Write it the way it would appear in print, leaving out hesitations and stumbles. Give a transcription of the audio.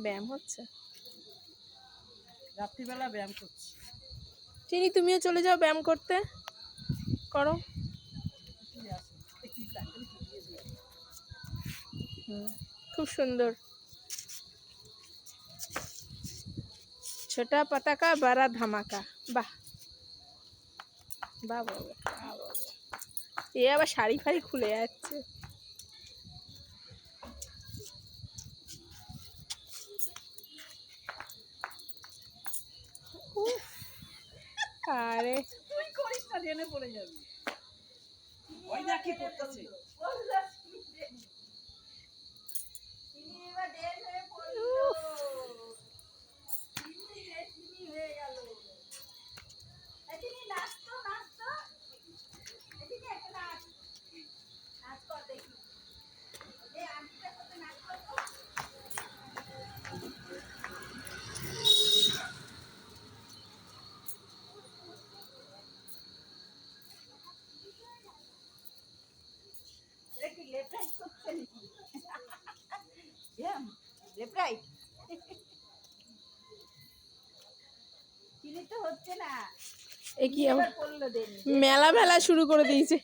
ব্যায়াম হচ্ছে, রাত্রিবেলা ব্যায়াম করছি। চিনি তুমিও চলে যাও ব্যায়াম করতে, করো। খুব সুন্দর। ছোটা পতাকা বড়া ধামাকা। বাহ বাহ বাবা, এ আবার শাড়ি ফাড়ি খুলে যাচ্ছে। আরে তুই করিস না, জেনে পড়ে যাবি। ওই না কি করতেছে। এ কি আবার মেলা মেলা শুরু করে দিয়েছে।